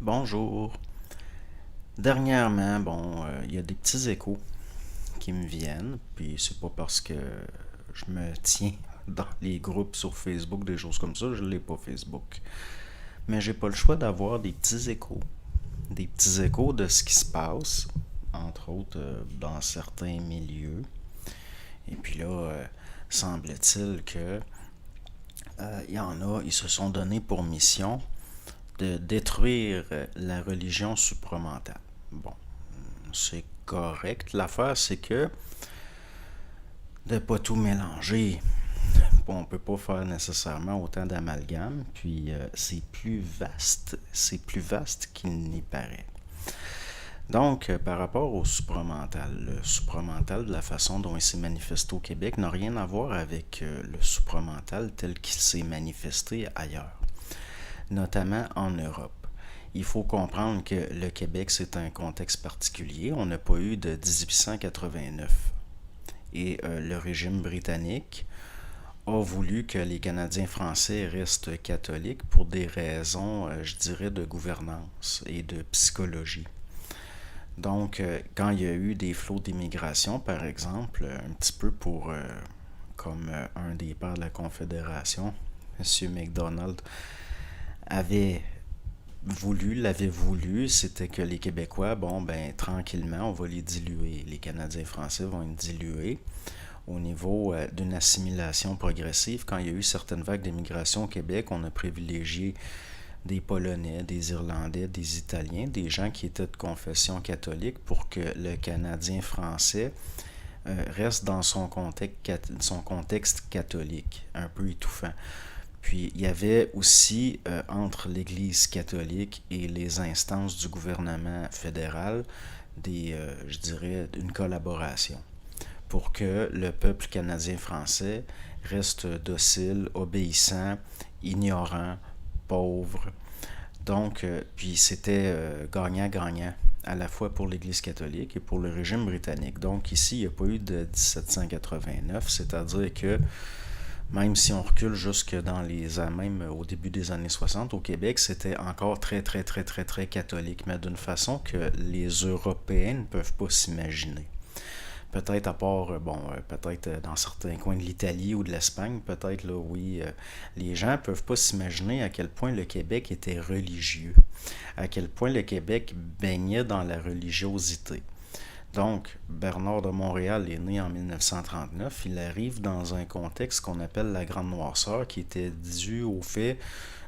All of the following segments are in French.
Bonjour. Dernièrement, il y a des petits échos qui me viennent, puis c'est pas parce que je me tiens dans les groupes sur Facebook, des choses comme ça, je l'ai pas Facebook. Mais j'ai pas le choix d'avoir des petits échos de ce qui se passe, entre autres dans certains milieux. Et puis là, semble-t-il que il y en a, ils se sont donné pour mission de détruire la religion supramentale. Bon, c'est correct. L'affaire, c'est que de pas tout mélanger. On peut pas faire nécessairement autant d'amalgame, puis c'est plus vaste qu'il n'y paraît. Donc, par rapport au supramental, le supramental, de la façon dont il s'est manifesté au Québec, n'a rien à voir avec le supramental tel qu'il s'est manifesté ailleurs, notamment en Europe. Il faut comprendre que le Québec, c'est un contexte particulier. On n'a pas eu de 1889. Et le régime britannique a voulu que les Canadiens français restent catholiques pour des raisons, je dirais, de gouvernance et de psychologie. Donc, quand il y a eu des flots d'immigration, par exemple, un petit peu comme un des pères de la Confédération, M. MacDonald, avait l'avait voulu, c'était que les Québécois, tranquillement, on va les diluer. Les Canadiens français vont être dilués au niveau d'une assimilation progressive. Quand il y a eu certaines vagues d'immigration au Québec, on a privilégié des Polonais, des Irlandais, des Italiens, des gens qui étaient de confession catholique pour que le Canadien français reste dans son contexte catholique, un peu étouffant. Puis il y avait aussi entre l'Église catholique et les instances du gouvernement fédéral je dirais, une collaboration pour que le peuple canadien-français reste docile, obéissant, ignorant, pauvre. Donc, puis c'était gagnant-gagnant à la fois pour l'Église catholique et pour le régime britannique. Donc ici, il n'y a pas eu de 1789, c'est-à-dire que même si on recule jusque même au début des années 60, au Québec, c'était encore très, très, très, très, très catholique, mais d'une façon que les Européens ne peuvent pas s'imaginer. Peut-être à part, peut-être dans certains coins de l'Italie ou de l'Espagne, peut-être là, oui, les gens ne peuvent pas s'imaginer à quel point le Québec était religieux, à quel point le Québec baignait dans la religiosité. Donc, Bernard de Montréal est né en 1939. Il arrive dans un contexte qu'on appelle la Grande Noirceur, qui était dû au fait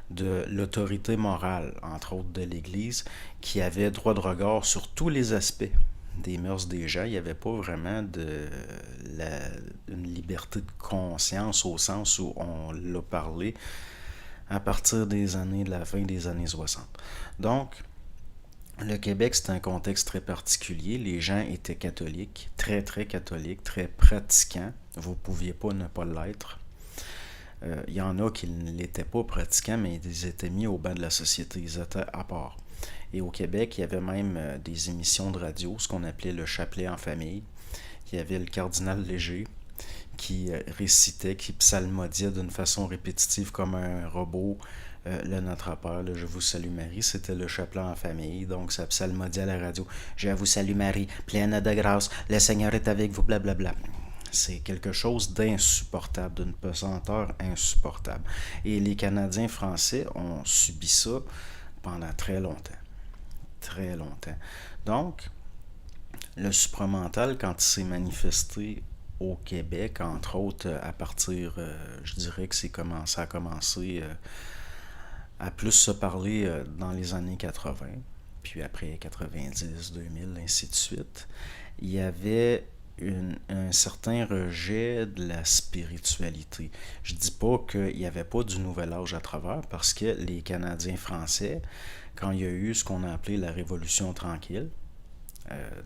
de l'autorité morale, entre autres de l'Église, qui avait droit de regard sur tous les aspects des mœurs des gens. Il n'y avait pas vraiment une liberté de conscience au sens où on l'a parlé à partir de la fin des années 60. Donc, le Québec, c'est un contexte très particulier. Les gens étaient catholiques, très très catholiques, très pratiquants. Vous ne pouviez pas ne pas l'être. Il y en a qui ne l'étaient pas pratiquants, mais ils étaient mis au banc de la société. Ils étaient à part. Et au Québec, il y avait même des émissions de radio, ce qu'on appelait le chapelet en famille. Il y avait le cardinal Léger qui récitait, qui psalmodiait d'une façon répétitive comme un robot le Notre Père, le Je vous salue Marie, c'était le chapelet en famille, donc ça psalmodiait à la radio. Je vous salue Marie, pleine de grâce, le Seigneur est avec vous, blablabla. C'est quelque chose d'insupportable, d'une pesanteur insupportable. Et les Canadiens français ont subi ça pendant très longtemps. Très longtemps. Donc, le supramental, quand il s'est manifesté au Québec, entre autres, à partir, je dirais que ça a commencé à plus se parler dans les années 80, puis après 90, 2000, ainsi de suite. Il y avait un certain rejet de la spiritualité. Je dis pas qu'il n'y avait pas du nouvel âge à travers, parce que les Canadiens français, quand il y a eu ce qu'on a appelé la Révolution tranquille,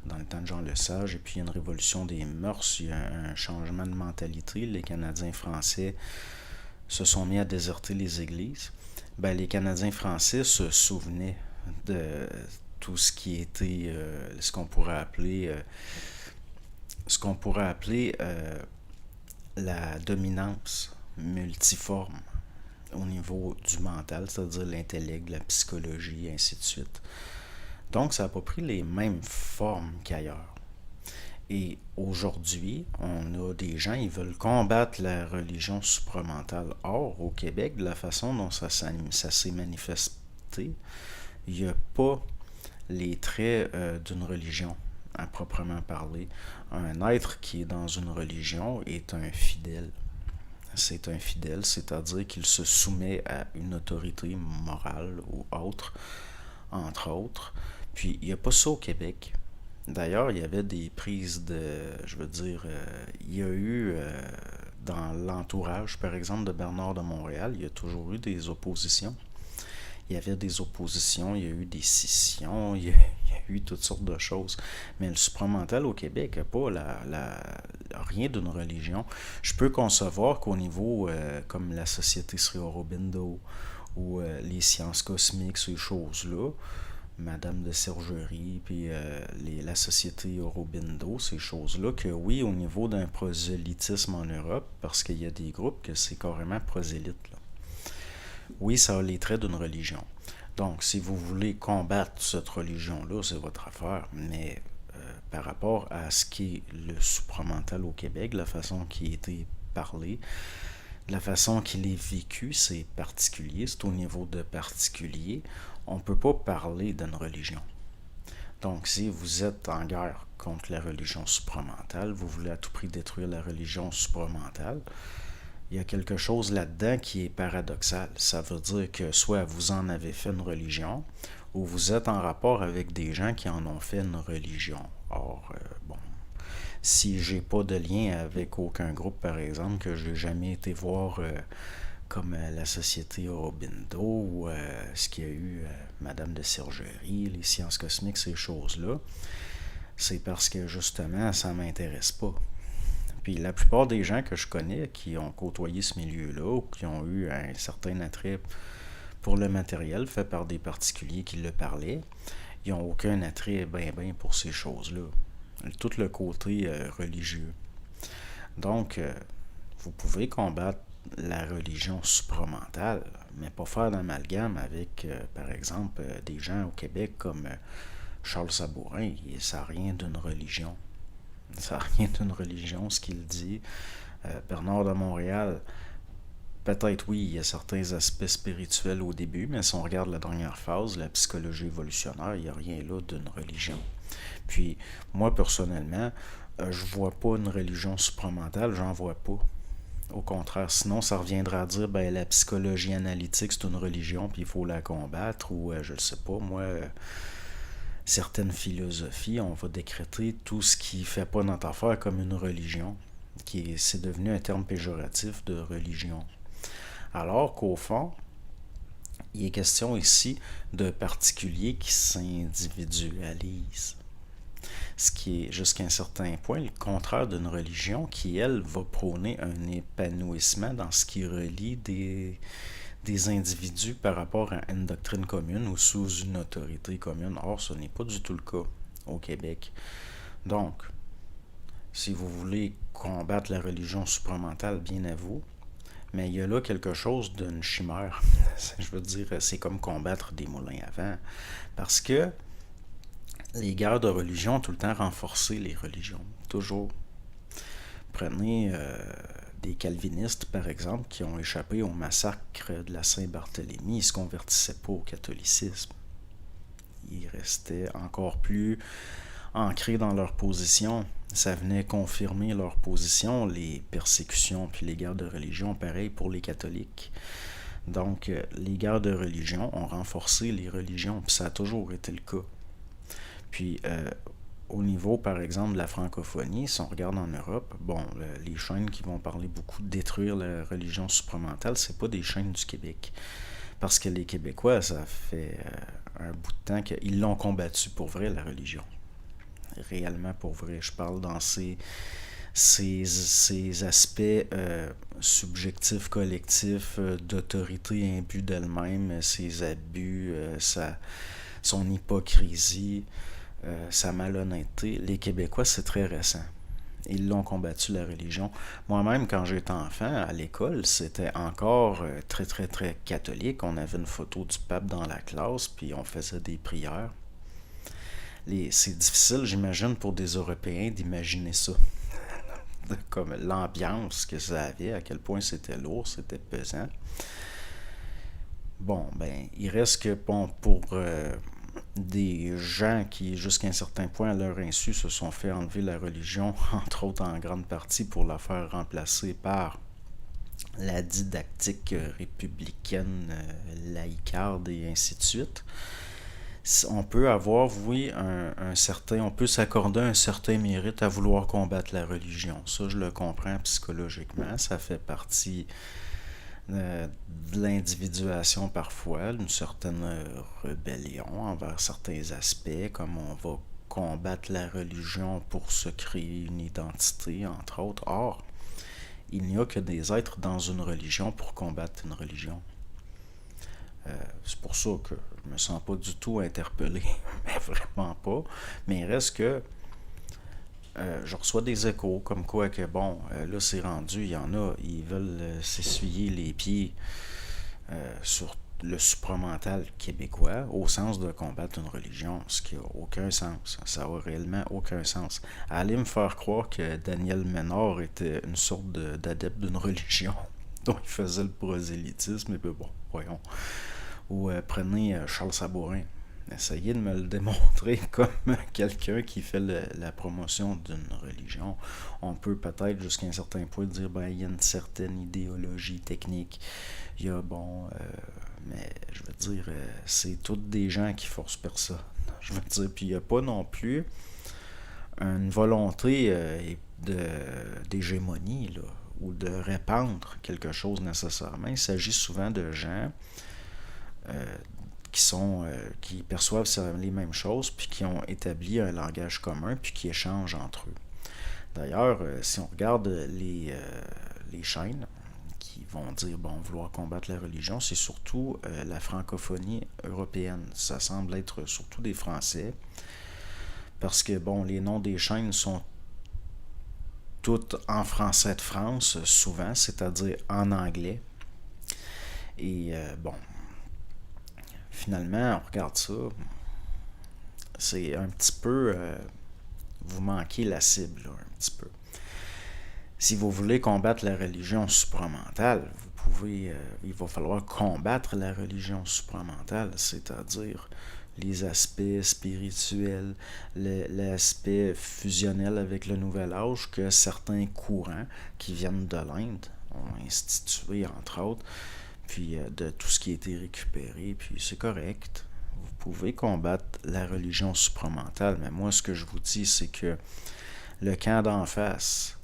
dans le temps de Jean Lesage, et puis il y a une révolution des mœurs, il y a un changement de mentalité. Les Canadiens français se sont mis à déserter les églises. Ben, les Canadiens français se souvenaient de tout ce qui était ce qu'on pourrait appeler la dominance multiforme au niveau du mental, c'est-à-dire l'intellect, la psychologie, et ainsi de suite. Donc, ça n'a pas pris les mêmes formes qu'ailleurs. Et aujourd'hui, on a des gens, ils veulent combattre la religion supramentale. Or, au Québec, de la façon dont ça s'est manifesté, il n'y a pas les traits d'une religion à proprement parler. Un être qui est dans une religion est un fidèle. C'est un fidèle, c'est-à-dire qu'il se soumet à une autorité morale ou autre, entre autres. Puis, il n'y a pas ça au Québec. D'ailleurs, il y avait des prises je veux dire, il y a eu dans l'entourage, par exemple, de Bernard de Montréal, il y a toujours eu des oppositions. Il y avait des oppositions, il y a eu des scissions, il y a eu toutes sortes de choses. Mais le supramental au Québec n'a pas rien d'une religion. Je peux concevoir qu'au niveau, comme la Société Sri Aurobindo ou les sciences cosmiques, ces choses-là, Madame de Sergerie, puis la Société Aurobindo, ces choses-là, que oui, au niveau d'un prosélytisme en Europe, parce qu'il y a des groupes que c'est carrément prosélyte, là. Oui, ça a les traits d'une religion. Donc, si vous voulez combattre cette religion-là, c'est votre affaire, mais par rapport à ce qui est le supramental au Québec, la façon qui a été parlé, la façon qu'il est vécu, c'est particulier, c'est au niveau de particulier. On ne peut pas parler d'une religion. Donc, si vous êtes en guerre contre la religion supramentale, vous voulez à tout prix détruire la religion supramentale, il y a quelque chose là-dedans qui est paradoxal. Ça veut dire que soit vous en avez fait une religion, ou vous êtes en rapport avec des gens qui en ont fait une religion. Or, bon, si j'ai pas de lien avec aucun groupe, par exemple, que j'ai jamais été voir comme la Société Aurobindo ou ce qu'il y a eu Madame de Sergerie, les sciences cosmiques, ces choses-là, c'est parce que justement, ça m'intéresse pas. Puis la plupart des gens que je connais qui ont côtoyé ce milieu-là ou qui ont eu un certain attrait pour le matériel fait par des particuliers qui le parlaient, ils n'ont aucun attrait ben pour ces choses-là. Tout le côté religieux. Donc, vous pouvez combattre la religion supramentale, mais pas faire d'amalgame avec, par exemple, des gens au Québec comme Charles Sabourin. Ça n'a rien d'une religion. Ça n'a rien d'une religion, ce qu'il dit. Bernard de Montréal, peut-être oui, il y a certains aspects spirituels au début, mais si on regarde la dernière phase, la psychologie évolutionnaire, il n'y a rien là d'une religion. Puis, moi, personnellement, je vois pas une religion supramentale, j'en vois pas. Au contraire, sinon, ça reviendra à dire, ben, la psychologie analytique, c'est une religion, puis il faut la combattre, ou je ne sais pas, moi, certaines philosophies, on va décréter tout ce qui ne fait pas notre affaire comme une religion, c'est devenu un terme péjoratif de religion. Alors qu'au fond, il est question ici de particuliers qui s'individualisent. Ce qui est jusqu'à un certain point le contraire d'une religion qui, elle, va prôner un épanouissement dans ce qui relie des individus par rapport à une doctrine commune ou sous une autorité commune. Or, ce n'est pas du tout le cas au Québec. Donc, si vous voulez combattre la religion supramentale, bien à vous, mais il y a là quelque chose d'une chimère. Je veux dire, c'est comme combattre des moulins à vent. Parce que les guerres de religion ont tout le temps renforcé les religions. Toujours. Prenez des calvinistes, par exemple, qui ont échappé au massacre de la Saint-Barthélemy. Ils ne se convertissaient pas au catholicisme. Ils restaient encore plus ancrés dans leur position. Ça venait confirmer leur position, les persécutions puis les guerres de religion, pareil pour les catholiques. Donc, les guerres de religion ont renforcé les religions, puis ça a toujours été le cas. Puis, au niveau, par exemple, de la francophonie, si on regarde en Europe, bon, les chaînes qui vont parler beaucoup de détruire la religion supramentale, c'est pas des chaînes du Québec. Parce que les Québécois, ça fait un bout de temps qu'ils l'ont combattu pour vrai, la religion. Réellement pour vrai. Je parle dans ces aspects subjectifs, collectifs, d'autorité imbue d'elle-même, ses abus, son hypocrisie, sa malhonnêteté. Les Québécois, c'est très récent. Ils l'ont combattu, la religion. Moi-même, quand j'étais enfant, à l'école, c'était encore très, très, très catholique. On avait une photo du pape dans la classe, puis on faisait des prières. C'est difficile, j'imagine, pour des Européens d'imaginer ça. Comme l'ambiance que ça avait, à quel point c'était lourd, c'était pesant. Bon, ben, il reste que, bon, pour des gens qui, jusqu'à un certain point, à leur insu, se sont fait enlever la religion, entre autres en grande partie pour la faire remplacer par la didactique républicaine, laïcarde et ainsi de suite. On peut avoir, oui, on peut s'accorder un certain mérite à vouloir combattre la religion. Ça, je le comprends psychologiquement. Ça fait partie de l'individuation parfois, d'une certaine rébellion envers certains aspects, comme on va combattre la religion pour se créer une identité, entre autres. Or, il n'y a que des êtres dans une religion pour combattre une religion. C'est pour ça que je me sens pas du tout interpellé, mais vraiment pas. Mais il reste que je reçois des échos comme quoi que bon, là c'est rendu, il y en a, ils veulent s'essuyer les pieds sur le supramental québécois au sens de combattre une religion, ce qui n'a aucun sens. Ça n'a réellement aucun sens. Aller me faire croire que Daniel Ménard était une sorte d'adepte d'une religion dont il faisait le prosélytisme, et bien bon, voyons. Ou prenez Charles Sabourin. Essayez de me le démontrer comme quelqu'un qui fait la promotion d'une religion. On peut peut-être jusqu'à un certain point dire ben il y a une certaine idéologie technique. Il y a mais je veux dire c'est toutes des gens qui forcent personne. Je veux dire puis il n'y a pas non plus une volonté d'hégémonie là ou de répandre quelque chose nécessairement. Il s'agit souvent de gens qui perçoivent les mêmes choses, puis qui ont établi un langage commun, puis qui échangent entre eux. D'ailleurs, si on regarde les chaînes qui vont dire bon vouloir combattre la religion, c'est surtout la francophonie européenne. Ça semble être surtout des Français, parce que bon, les noms des chaînes sont toutes en français de France, souvent, c'est-à-dire en anglais. Et bon, finalement, on regarde ça, c'est un petit peu, vous manquez la cible, là, un petit peu. Si vous voulez combattre la religion supramentale, il va falloir combattre la religion supramentale, c'est-à-dire les aspects spirituels, l'aspect fusionnel avec le nouvel âge que certains courants qui viennent de l'Inde ont institué, entre autres, puis de tout ce qui a été récupéré, puis c'est correct. Vous pouvez combattre la religion supramentale, mais moi, ce que je vous dis, c'est que le camp d'en face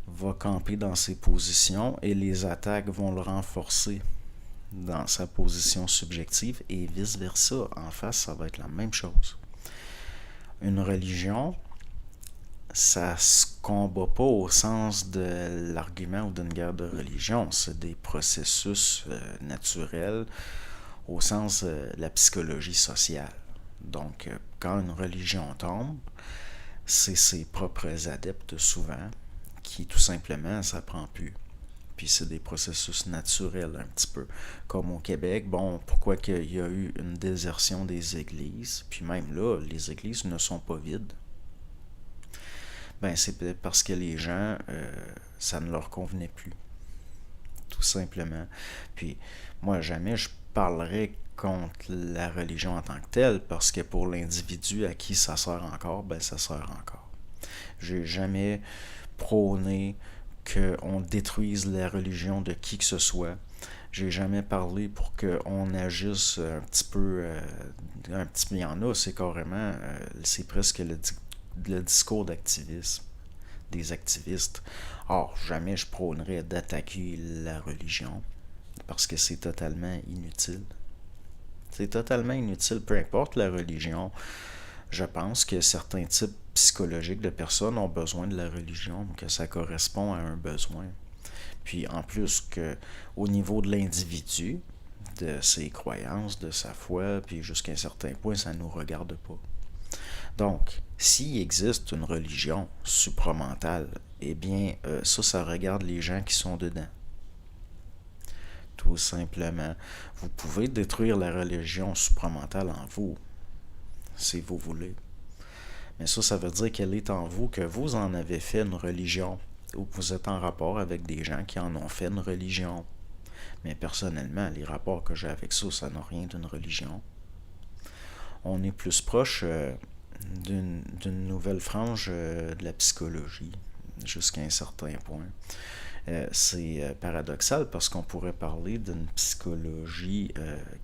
va camper dans ses positions et les attaques vont le renforcer dans sa position subjective et vice-versa. En face, ça va être la même chose. Une religion, ça se combat pas au sens de l'argument ou d'une guerre de religion. C'est des processus naturels au sens de la psychologie sociale. Donc, quand une religion tombe, c'est ses propres adeptes souvent qui tout simplement ça prend plus. Puis c'est des processus naturels un petit peu. Comme au Québec, bon, pourquoi qu'il y a eu une désertion des églises, puis même là, les églises ne sont pas vides. Ben c'est peut-être parce que les gens, ça ne leur convenait plus. Tout simplement. Puis moi, jamais je parlerai contre la religion en tant que telle, parce que pour l'individu à qui ça sert encore, ben ça sert encore. J'ai jamais prôné qu'on détruise la religion de qui que ce soit. J'ai jamais parlé pour qu'on agisse un petit peu, il y en a, c'est carrément, c'est presque le discours d'activisme, des activistes. Or, jamais je prônerais d'attaquer la religion, parce que c'est totalement inutile. C'est totalement inutile, peu importe la religion. Je pense que certains types psychologiques de personnes ont besoin de la religion, que ça correspond à un besoin. Puis en plus que au niveau de l'individu, de ses croyances, de sa foi, puis jusqu'à un certain point, ça ne nous regarde pas. Donc, s'il existe une religion supramentale, eh bien, ça regarde les gens qui sont dedans. Tout simplement. Vous pouvez détruire la religion supramentale en vous, si vous voulez. Mais ça veut dire qu'elle est en vous, que vous en avez fait une religion, ou que vous êtes en rapport avec des gens qui en ont fait une religion. Mais personnellement, les rapports que j'ai avec ça n'a rien d'une religion. On est plus proche d'une nouvelle frange de la psychologie, jusqu'à un certain point. C'est paradoxal parce qu'on pourrait parler d'une psychologie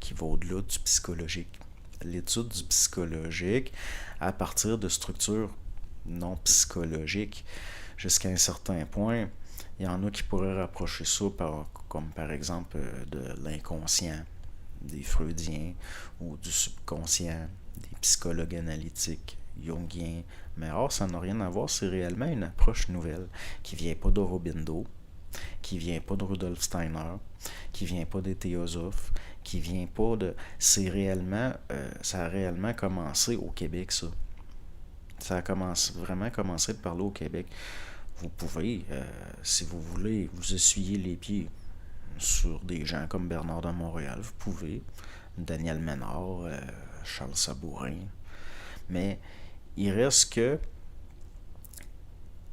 qui va au-delà du psychologique. L'étude du psychologique à partir de structures non psychologiques jusqu'à un certain point. Il y en a qui pourraient rapprocher ça comme par exemple de l'inconscient des Freudiens ou du subconscient des psychologues analytiques jungiens. Mais or, ça n'a rien à voir, c'est réellement une approche nouvelle qui vient pas d'Aurobindo, qui vient pas de Rudolf Steiner, qui vient pas des théosophes, qui vient pas de... C'est réellement... ça a réellement commencé au Québec, ça. Ça a vraiment commencé de parler au Québec. Vous pouvez, si vous voulez, vous essuyer les pieds sur des gens comme Bernard de Montréal, vous pouvez, Daniel Ménard, Charles Sabourin. Mais il reste que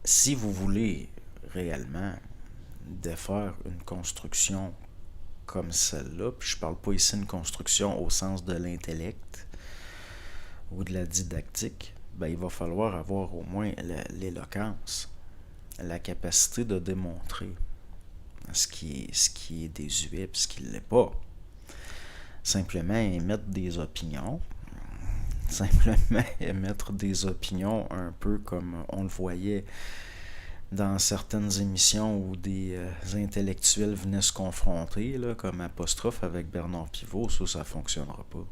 si vous voulez réellement défaire une construction comme celle-là, puis je parle pas ici d'une construction au sens de l'intellect ou de la didactique, ben il va falloir avoir au moins l'éloquence, la capacité de démontrer ce qui est désuet et ce qui ne l'est pas. Simplement émettre des opinions, un peu comme on le voyait dans certaines émissions où des intellectuels venaient se confronter, là, comme Apostrophe avec Bernard Pivot, ça ne fonctionnera pas.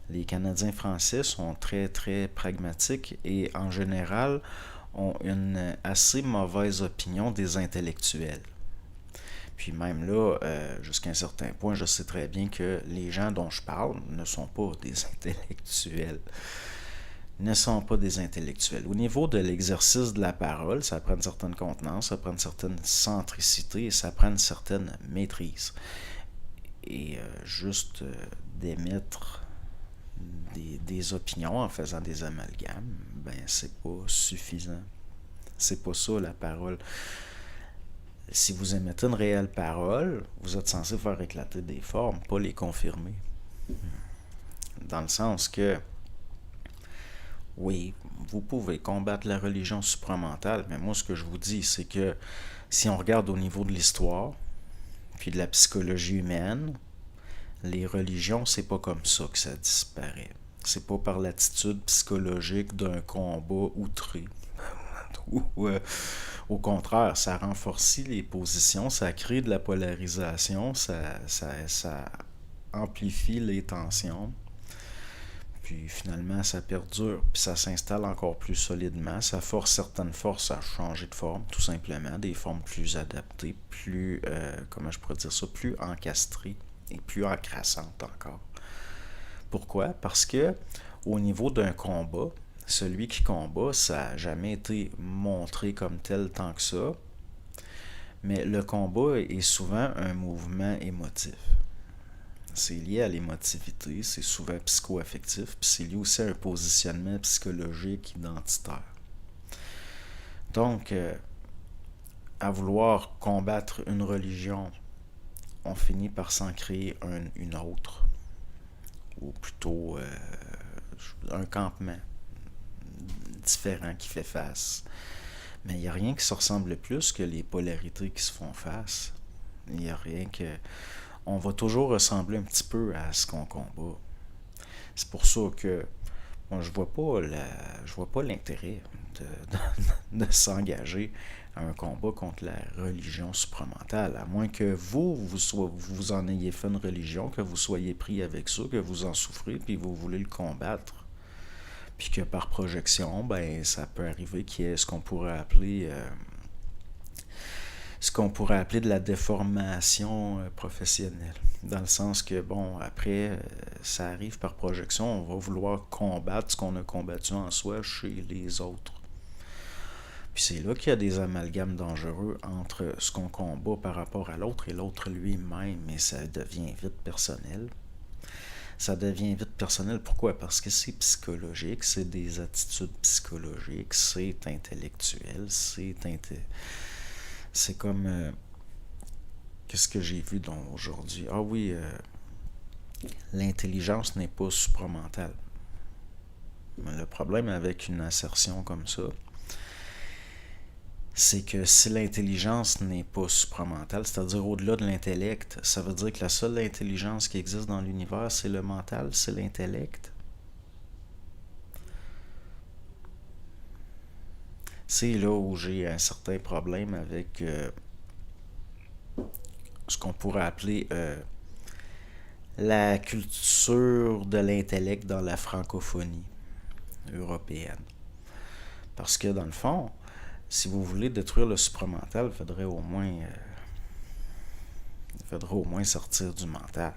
Les Canadiens français sont très, très pragmatiques et en général ont une assez mauvaise opinion des intellectuels. Puis même là, jusqu'à un certain point, je sais très bien que les gens dont je parle ne sont pas des intellectuels. Au niveau de l'exercice de la parole, ça prend une certaine contenance, ça prend une certaine centricité et ça prend une certaine maîtrise. Et juste d'émettre des opinions en faisant des amalgames, ben c'est pas suffisant. C'est pas ça la parole. Si vous émettez une réelle parole, vous êtes censé faire éclater des formes, pas les confirmer. Dans le sens que, oui, vous pouvez combattre la religion supramentale, mais moi ce que je vous dis, c'est que si on regarde au niveau de l'histoire, puis de la psychologie humaine, les religions, c'est pas comme ça que ça disparaît. C'est pas par l'attitude psychologique d'un combat outré. Au contraire, ça renforce les positions, ça crée de la polarisation, ça amplifie les tensions. Puis finalement, ça perdure, puis ça s'installe encore plus solidement. Ça force certaines forces à changer de forme, tout simplement. Des formes plus adaptées, plus, plus encastrées et plus encrassantes encore. Pourquoi? Parce que au niveau d'un combat, celui qui combat, ça n'a jamais été montré comme tel tant que ça. Mais le combat est souvent un mouvement émotif. C'est lié à l'émotivité, c'est souvent psycho-affectif, puis c'est lié aussi à un positionnement psychologique identitaire. Donc, à vouloir combattre une religion, on finit par s'en créer une autre, ou plutôt un campement différent qui fait face. Mais il n'y a rien qui se ressemble plus que les polarités qui se font face. Il n'y a rien que... On va toujours ressembler un petit peu à ce qu'on combat. C'est pour ça que moi, je vois pas l'intérêt de s'engager à un combat contre la religion supramentale, à moins que vous en ayez fait une religion, que vous soyez pris avec ça, que vous en souffrez, puis vous voulez le combattre. Puis que par projection, ben ça peut arriver qu'il y ait ce qu'on pourrait appeler ce qu'on pourrait appeler de la déformation professionnelle. Dans le sens que, bon, après, ça arrive par projection, on va vouloir combattre ce qu'on a combattu en soi chez les autres. Puis c'est là qu'il y a des amalgames dangereux entre ce qu'on combat par rapport à l'autre et l'autre lui-même, et ça devient vite personnel. Ça devient vite personnel. Pourquoi? Parce que c'est psychologique, c'est des attitudes psychologiques, c'est intellectuel, c'est comme... qu'est-ce que j'ai vu aujourd'hui? Ah oui, l'intelligence n'est pas supramentale. Le problème avec une assertion comme ça, c'est que si l'intelligence n'est pas supramentale, c'est-à-dire au-delà de l'intellect, ça veut dire que la seule intelligence qui existe dans l'univers, c'est le mental, c'est l'intellect. C'est là où j'ai un certain problème avec ce qu'on pourrait appeler la culture de l'intellect dans la francophonie européenne. Parce que dans le fond, si vous voulez détruire le supramental, il faudrait au moins sortir du mental.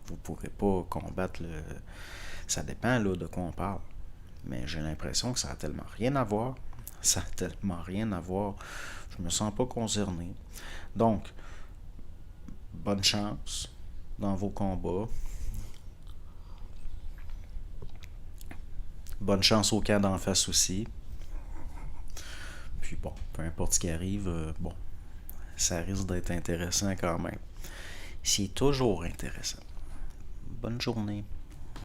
Vous ne pourrez pas combattre le... Ça dépend là, de quoi on parle. Mais j'ai l'impression que ça n'a tellement rien à voir. Ça n'a tellement rien à voir. Je me sens pas concerné. Donc, bonne chance dans vos combats. Bonne chance au camp d'en face aussi. Puis bon, peu importe ce qui arrive, bon, ça risque d'être intéressant quand même. C'est toujours intéressant. Bonne journée.